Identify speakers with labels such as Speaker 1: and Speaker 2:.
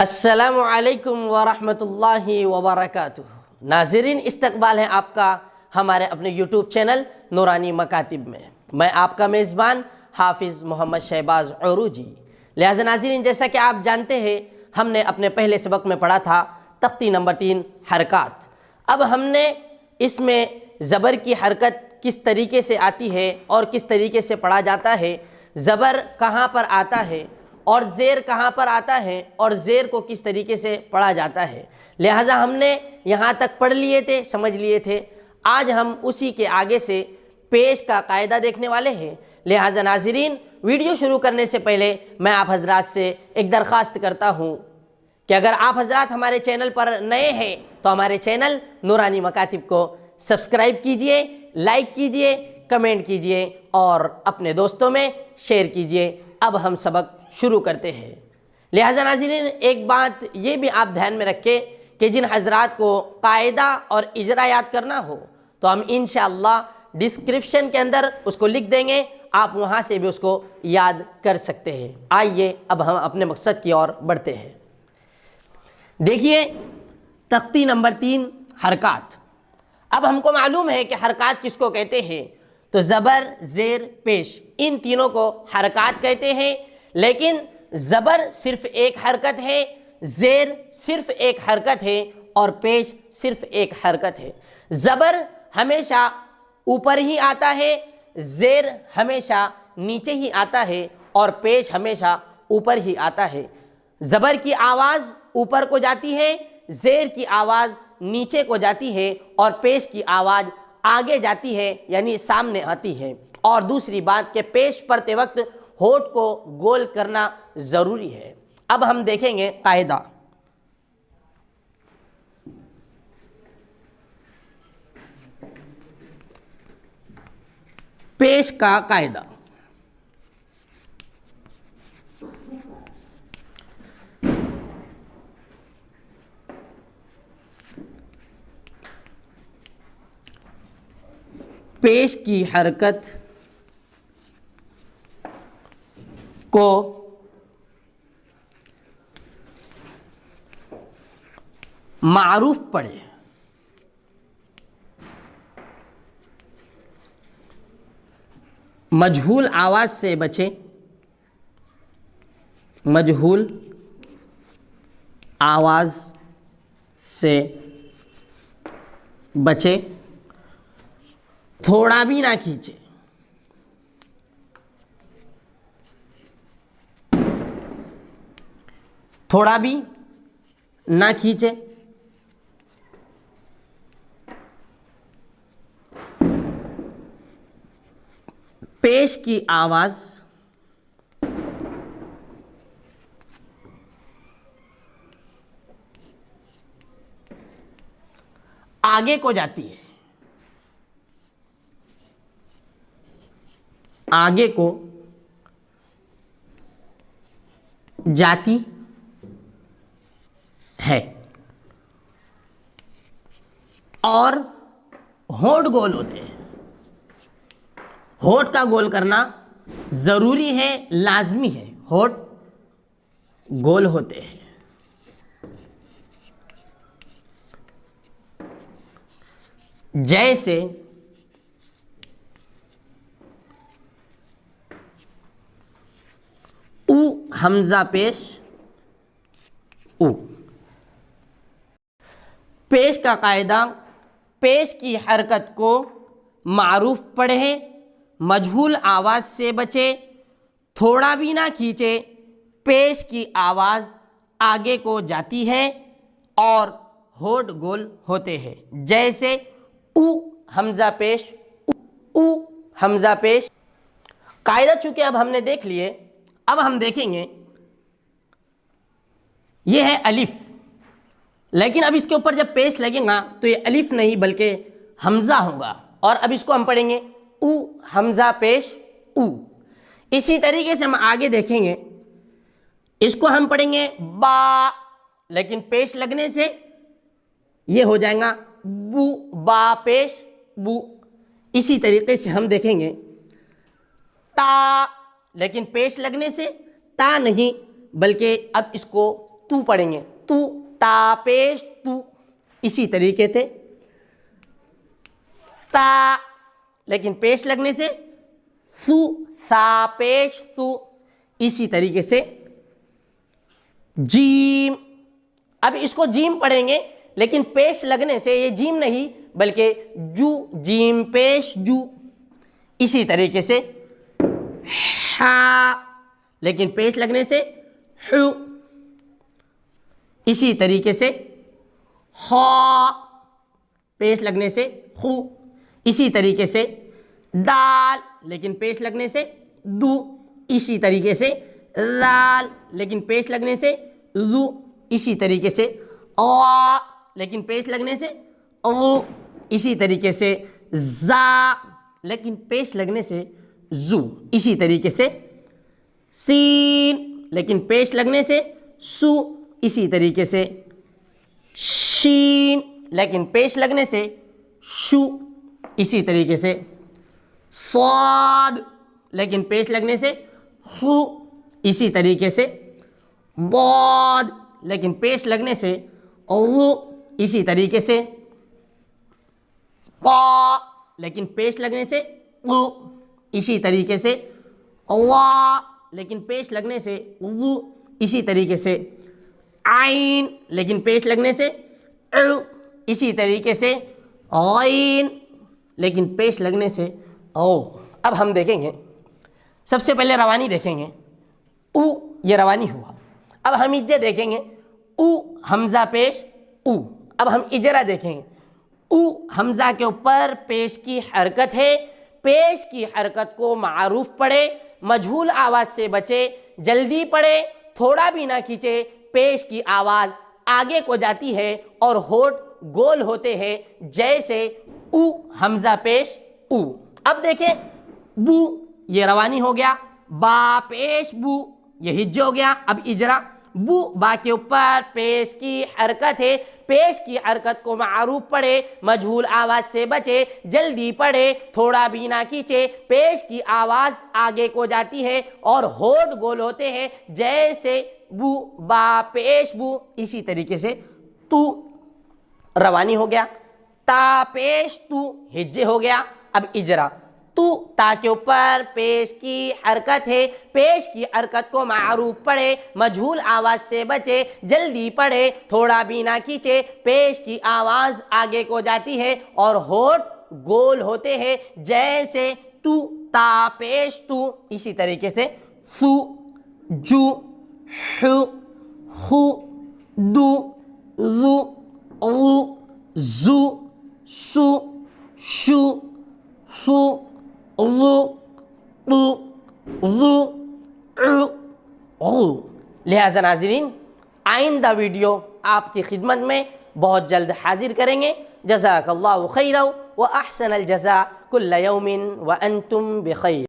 Speaker 1: अस्सलामु अलैकुम वरहमतुल्लाहि वबरकातुहू। नाज़रीन, इस्तकबाल है आपका हमारे अपने यूट्यूब चैनल नूरानी मकातिब में। मैं आपका मेज़बान हाफिज़ मोहम्मद शहबाज औरूजी। लिहाजा नाज़रीन, जैसा कि आप जानते हैं, हमने अपने पहले सबक में पढ़ा था तख्ती नंबर 3 हरकत। अब हमने इसमें ज़बर की हरकत किस तरीके से आती है और किस तरीके से पढ़ा जाता है, ज़बर कहाँ पर आता है और ज़ेर कहाँ पर आता है और ज़ेर को किस तरीके से पढ़ा जाता है, लिहाजा हमने यहाँ तक पढ़ लिए थे, समझ लिए थे। आज हम उसी के आगे से पेश का कायदा देखने वाले हैं। लिहाजा नाज़रीन, वीडियो शुरू करने से पहले मैं आप हजरात से एक दरख्वास्त करता हूँ कि अगर आप हजरात हमारे चैनल पर नए हैं तो हमारे चैनल नूरानी मकातिब को सब्सक्राइब कीजिए, लाइक कीजिए, कमेंट कीजिए और अपने दोस्तों में शेयर कीजिए। अब हम सबक शुरू करते हैं। लिहाजा नाज़रीन, एक बात ये भी आप ध्यान में रखें कि जिन हजरात को कायदा और इजरा याद करना हो तो हम इंशाअल्लाह डिस्क्रिप्शन के अंदर उसको लिख देंगे, आप वहाँ से भी उसको याद कर सकते हैं। आइए अब हम अपने मकसद की ओर बढ़ते हैं। देखिए, तख्ती नंबर 3 हरकत। अब हमको मालूम है कि हरकत किसको कहते हैं, तो ज़बर, ज़ेर, पेश, इन तीनों को हरकत कहते हैं। लेकिन ज़बर सिर्फ एक हरकत है, ज़ेर सिर्फ एक हरकत है और पेश सिर्फ एक हरकत है। ज़बर हमेशा ऊपर ही आता है, ज़ेर हमेशा नीचे ही आता है और पेश हमेशा ऊपर ही आता है। ज़बर की आवाज़ ऊपर को जाती है, ज़ेर की आवाज़ नीचे को जाती है और पेश की आवाज़ आगे जाती है, यानी सामने आती है। और दूसरी बात कि पेश पढ़ते वक्त होठ को गोल करना ज़रूरी है। अब हम देखेंगे कायदा। पेश का कायदा। पेश की हरकत को मारूफ पढ़े, मजहूल आवाज से बचे, मजहूल आवाज से बचे, थोड़ा भी ना खींचे, थोड़ा भी ना खींचे, पेश की आवाज आगे को जाती है, आगे को जाती है और होठ गोल होते हैं। होठ का गोल करना जरूरी है, लाजमी है। होठ गोल होते हैं। जैसे उ हमजा पेश, उ। पेश का कायदा, पेश की हरकत को मारूफ पढ़े, मजहूल आवाज से बचे, थोड़ा भी ना खींचे, पेश की आवाज आगे को जाती है और होठ गोल होते हैं। जैसे उ हमजा पेश, उ हमजा पेश। कायदा चूंकि अब हमने देख लिए, अब हम देखेंगे यह है अलिफ, लेकिन अब इसके ऊपर जब पेश लगेगा तो ये अलिफ नहीं बल्कि हमजा होगा। और अब इसको हम पढ़ेंगे उ हमजा पेश, उ। इसी तरीके से हम आगे देखेंगे, इसको हम पढ़ेंगे बा, लेकिन पेश लगने से ये हो जाएगा बू, बा पेश, बू। इसी तरीके से हम देखेंगे ता, लेकिन पेश लगने से ता नहीं बल्कि अब इसको तू पढ़ेंगे, तू, ता पेश तू, इसी तरीके से ता, लेकिन पेश लगने से सु, सा पेश सु, इसी तरीके से जीम। अब इसको जीम पढ़ेंगे, लेकिन पेश लगने से ये जीम नहीं बल्कि जू, जीम पेश जू, इसी तरीके से हा, लेकिन पेश लगने से हु, इसी तरीके से हा, पेश लगने से हु, इसी तरीके से दाल, लेकिन पेश लगने से दू, इसी तरीके से लाल, लेकिन पेश लगने से लू, इसी तरीके से आ, लेकिन पेश लगने से ओ, इसी तरीके से जा, लेकिन पेश लगने से जू, इसी तरीके से सीन, लेकिन पेश लगने से सु, इसी तरीके से शीन, लेकिन पेश लगने से शु, इसी तरीके से स्वाद, लेकिन पेश लगने से हु, इसी तरीके से बाद, लेकिन पेश लगने से औ, इसी तरीके से पा, लेकिन पेश लगने से उ, इसी तरीके से अल्लाह, लेकिन पेश लगने से उ, इसी तरीके से आइन, लेकिन पेश लगने से उ, इसी तरीके से आइन, लेकिन पेश लगने से ओ। अब हम देखेंगे, सबसे पहले रवानी देखेंगे, उ, ये रवानी हुआ। अब हम इज्जे देखेंगे, उ हमजा पेश उ। अब हम इजरा देखेंगे, उ हमजा के ऊपर पेश की हरकत है, पेश की हरकत को मारूफ पढ़े, मजहूल आवाज़ से बचे, जल्दी पढ़े, थोड़ा भी ना खींचे, पेश की आवाज़ आगे को जाती है और होठ गोल होते हैं, जैसे उ हमजा पेश उ। अब देखें, बू, ये रवानी हो गया, बा पेश बू, ये हिज्जे हो गया। अब इजरा, बू बा के ऊपर पेश की हरकत है, पेश की हरकत को मारूफ पढ़े, मजहूल आवाज़ से बचे, जल्दी पढ़े, थोड़ा भी ना खींचे, पेश की आवाज़ आगे को जाती है और होठ गोल होते हैं, जैसे बू, बा पेश बू, इसी तरीके से तू, रवानी हो गया। ता पेश तू, हिज्जे हो गया। अब इजरा, तू, ता के ऊपर पेश की हरकत है, पेश की हरकत को मारूफ पढ़े, मजहूल आवाज़ से बचे, जल्दी पढ़े, थोड़ा भी ना खींचे, पेश की आवाज़ आगे को जाती है और होठ गोल होते हैं, जैसे तू, ता पेश तू, इसी तरीके से सु, जू, हु, हु, दू, जू, उ, जू, सु, शु, सु, लिहाजा नाज़रीन, आइंदा वीडियो आपकी खिदमत में बहुत जल्द हाजिर करेंगे। जज़ाकल्लाहु खैरन व अहसनल जज़ा, कुल्ल यौमिन व अंतुम बिखैर।